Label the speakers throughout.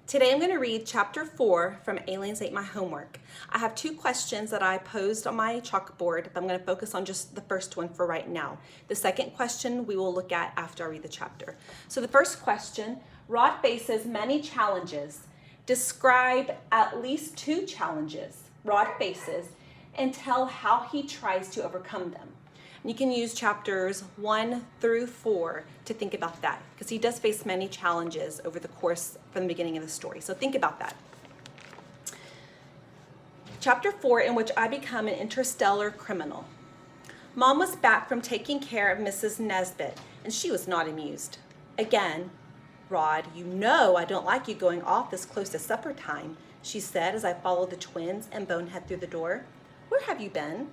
Speaker 1: Today I'm going to read chapter 4 from Aliens Ate My Homework. I have two questions that I posed on my chalkboard, but I'm going to focus on just the first one for right now. The second question we will look at after I read the chapter. So the first question, Rod faces many challenges. Describe at least two challenges Rod faces and tell how he tries to overcome them. And you can use chapters 1 through 4 to think about that, because he does face many challenges over the course from the beginning of the story. So think about that. Chapter 4, in which I become an interstellar criminal. Mom was back from taking care of Mrs. Nesbit, and she was not amused. Again, Rod, you know I don't like you going off this close to supper time, she said as I followed the twins and Bonehead through the door. Where have you been?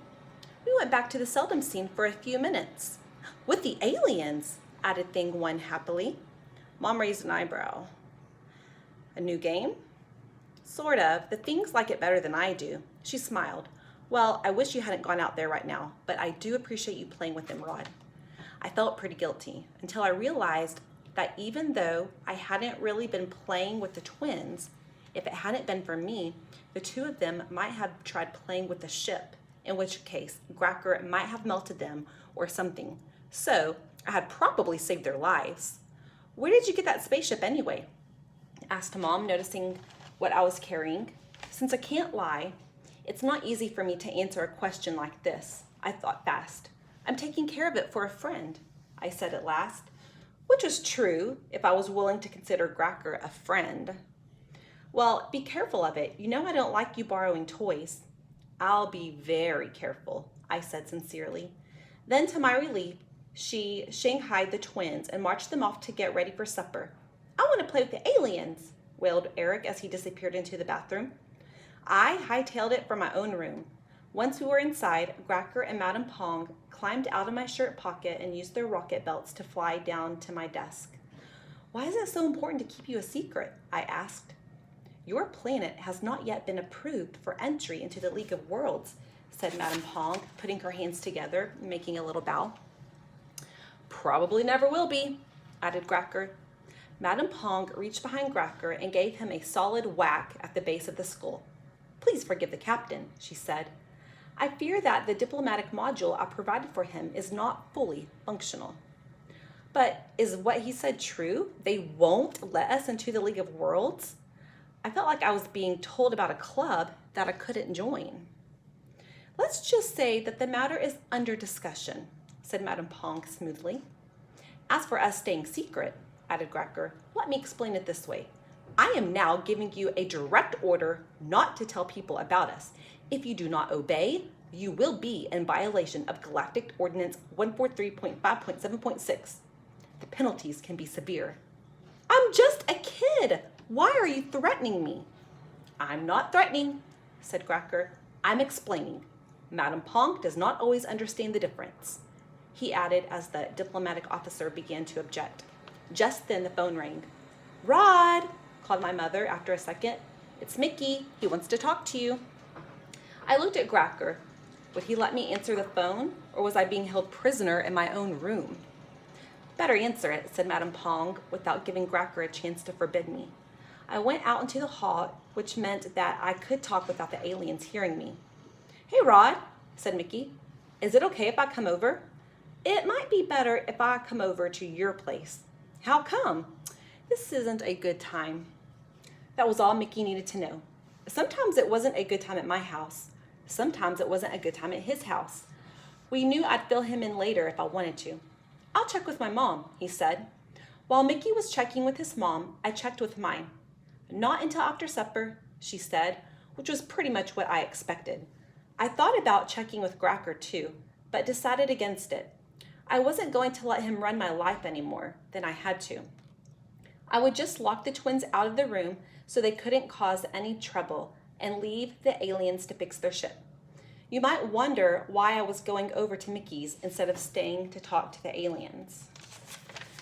Speaker 1: We went back to the Seldom scene for a few minutes. With the aliens, added Thing 1 happily. Mom raised an eyebrow. A new game? Sort of. The Things like it better than I do. She smiled. Well, I wish you hadn't gone out there right now, but I do appreciate you playing with them, Rod. I felt pretty guilty until I realized that even though I hadn't really been playing with the twins, if it hadn't been for me, the two of them might have tried playing with the ship, in which case Gracker might have melted them or something. So I had probably saved their lives. Where did you get that spaceship anyway? Asked Mom, noticing what I was carrying. Since I can't lie, it's not easy for me to answer a question like this. I thought fast. I'm taking care of it for a friend, I said at last, which was true if I was willing to consider Gracker a friend. Well, be careful of it. You know I don't like you borrowing toys. I'll be very careful, I said sincerely. Then, to my relief, she shanghaied the twins and marched them off to get ready for supper. I want to play with the aliens, wailed Eric as he disappeared into the bathroom. I hightailed it from my own room. Once we were inside, Gracker and Madame Pong climbed out of my shirt pocket and used their rocket belts to fly down to my desk. Why is it so important to keep you a secret? I asked. Your planet has not yet been approved for entry into the League of Worlds, said Madame Pong, putting her hands together and making a little bow. Probably never will be, added Gracker. Madame Pong reached behind Gracker and gave him a solid whack at the base of the skull. Please forgive the captain, she said. I fear that the diplomatic module I provided for him is not fully functional. But is what he said true? They won't let us into the League of Worlds? I felt like I was being told about a club that I couldn't join. Let's just say that the matter is under discussion, said Madame Pong smoothly. As for us staying secret, added Gracker, let me explain it this way. I am now giving you a direct order not to tell people about us. If you do not obey, you will be in violation of Galactic Ordinance 143.5.7.6. The penalties can be severe. I'm just a kid. Why are you threatening me? I'm not threatening, said Gracker. I'm explaining. Madame Pong does not always understand the difference, he added as the diplomatic officer began to object. Just then the phone rang. Rod, called my mother after a second. It's Mickey. He wants to talk to you. I looked at Gracker. Would he let me answer the phone, or was I being held prisoner in my own room? Better answer it, said Madame Pong, without giving Gracker a chance to forbid me. I went out into the hall, which meant that I could talk without the aliens hearing me. Hey, Rod, said Mickey. Is it okay if I come over? It might be better if I come over to your place. How come? This isn't a good time. That was all Mickey needed to know. Sometimes it wasn't a good time at my house. Sometimes it wasn't a good time at his house. We knew I'd fill him in later if I wanted to. I'll check with my mom, he said. While Mickey was checking with his mom, I checked with mine. Not until after supper, she said, which was pretty much what I expected. I thought about checking with Gracker too, but decided against it. I wasn't going to let him run my life anymore than I had to. I would just lock the twins out of the room so they couldn't cause any trouble and leave the aliens to fix their ship. You might wonder why I was going over to Mickey's instead of staying to talk to the aliens.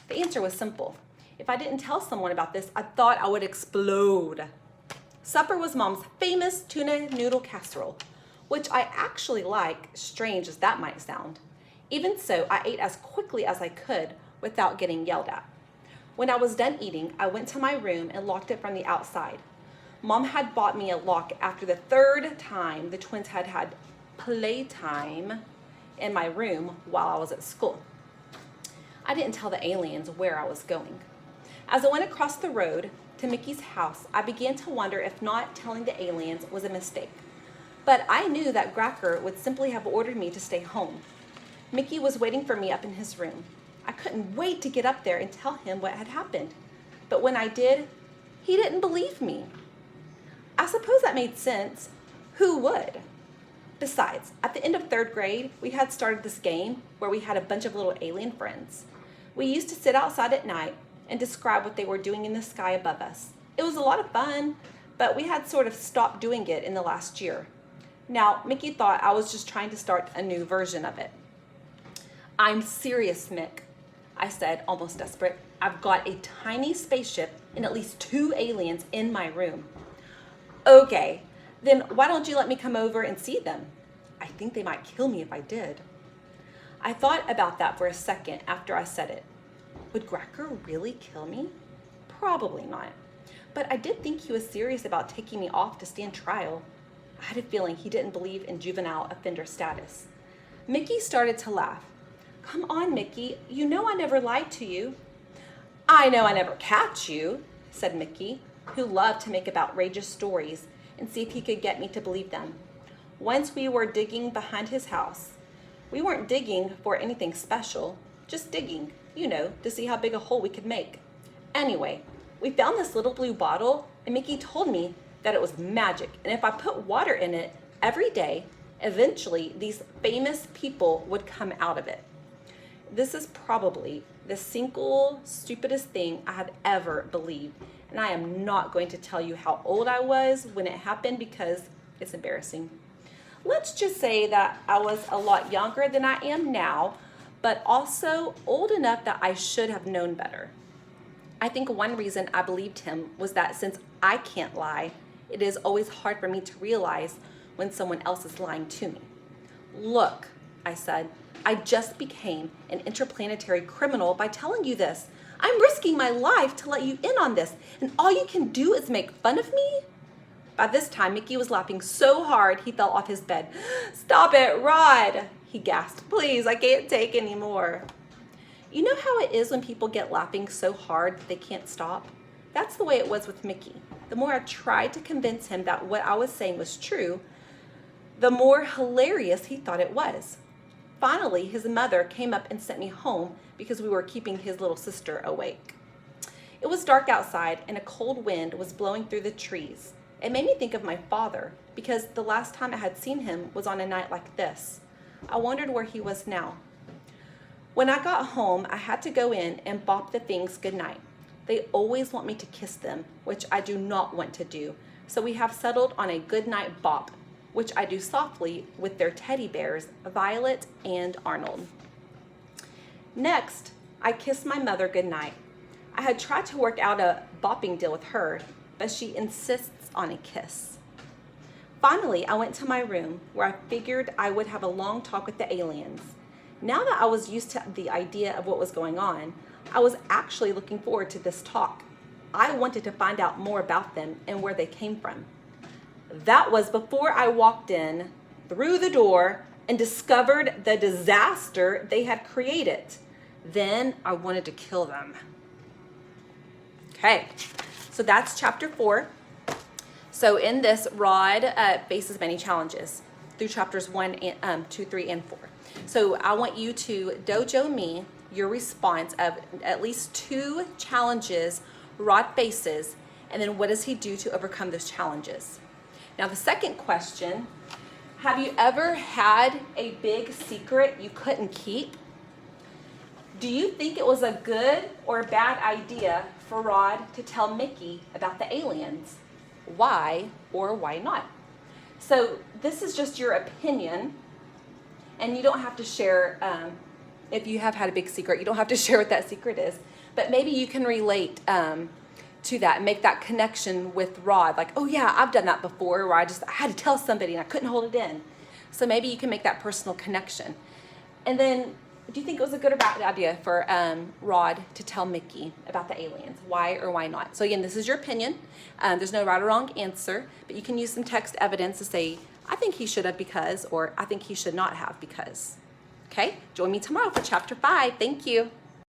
Speaker 1: The answer was simple. If I didn't tell someone about this, I thought I would explode. Supper was Mom's famous tuna noodle casserole, which I actually like, strange as that might sound. Even so, I ate as quickly as I could without getting yelled at. When I was done eating, I went to my room and locked it from the outside. Mom had bought me a lock after the third time the twins had had playtime in my room while I was at school. I didn't tell the aliens where I was going. As I went across the road to Mickey's house, I began to wonder if not telling the aliens was a mistake. But I knew that Gracker would simply have ordered me to stay home. Mickey was waiting for me up in his room. I couldn't wait to get up there and tell him what had happened. But when I did, he didn't believe me. I suppose that made sense. Who would? Besides, at the end of third grade, we had started this game where we had a bunch of little alien friends. We used to sit outside at night and describe what they were doing in the sky above us. It was a lot of fun, but we had sort of stopped doing it in the last year. Now, Mickey thought I was just trying to start a new version of it. I'm serious, Mick, I said, almost desperate. I've got a tiny spaceship and at least 2 aliens in my room. Okay, then why don't you let me come over and see them? I think they might kill me if I did. I thought about that for a second after I said it. Would Gracker really kill me? Probably not. But I did think he was serious about taking me off to stand trial. I had a feeling he didn't believe in juvenile offender status. Mickey started to laugh. Come on, Mickey, you know I never lied to you. I know I never catch you, said Mickey, who loved to make up outrageous stories and see if he could get me to believe them. Once we were digging behind his house. We weren't digging for anything special, just digging, to see how big a hole we could make. Anyway, we found this little blue bottle, and Mickey told me that it was magic, and if I put water in it every day, eventually these famous people would come out of it. This is probably the single stupidest thing I have ever believed, and I am not going to tell you how old I was when it happened because it's embarrassing. Let's just say that I was a lot younger than I am now, but also old enough that I should have known better. I think one reason I believed him was that since I can't lie, it is always hard for me to realize when someone else is lying to me. Look, I said, I just became an interplanetary criminal by telling you this. I'm risking my life to let you in on this, and all you can do is make fun of me? By this time, Mickey was laughing so hard he fell off his bed. Stop it, Rod, he gasped. Please, I can't take any more. You know how it is when people get laughing so hard that they can't stop? That's the way it was with Mickey. The more I tried to convince him that what I was saying was true, the more hilarious he thought it was. Finally, his mother came up and sent me home because we were keeping his little sister awake. It was dark outside and a cold wind was blowing through the trees. It made me think of my father because the last time I had seen him was on a night like this. I wondered where he was now. When I got home, I had to go in and bop the things goodnight. They always want me to kiss them, which I do not want to do. So we have settled on a goodnight bop, which I do softly with their teddy bears, Violet and Arnold. Next, I kissed my mother goodnight. I had tried to work out a bopping deal with her, but she insists on a kiss. Finally, I went to my room where I figured I would have a long talk with the aliens. Now that I was used to the idea of what was going on, I was actually looking forward to this talk. I wanted to find out more about them and where they came from. That was before I walked in through the door and discovered the disaster they had created. Then I wanted to kill them. Okay, so that's chapter 4. So in this, Rod faces many challenges through chapters 1, 2, 3, and 4. So I want you to dojo me your response of at least 2 challenges Rod faces, and then what does he do to overcome those challenges? Now the second question, have you ever had a big secret you couldn't keep? Do you think it was a good or bad idea for Rod to tell Mickey about the aliens? Why or why not? So this is just your opinion, and you don't have to share, if you have had a big secret, you don't have to share what that secret is, but maybe you can relate to that and make that connection with Rod, like, oh yeah, I've done that before, where I had to tell somebody and I couldn't hold it in. So maybe you can make that personal connection. And then Do you think it was a good or bad idea for Rod to tell Mickey about the aliens? Why or why not? So again, this is your opinion. There's no right or wrong answer, but you can use some text evidence to say, I think he should have because, or I think he should not have because. Okay? Join me tomorrow for chapter 5. Thank you.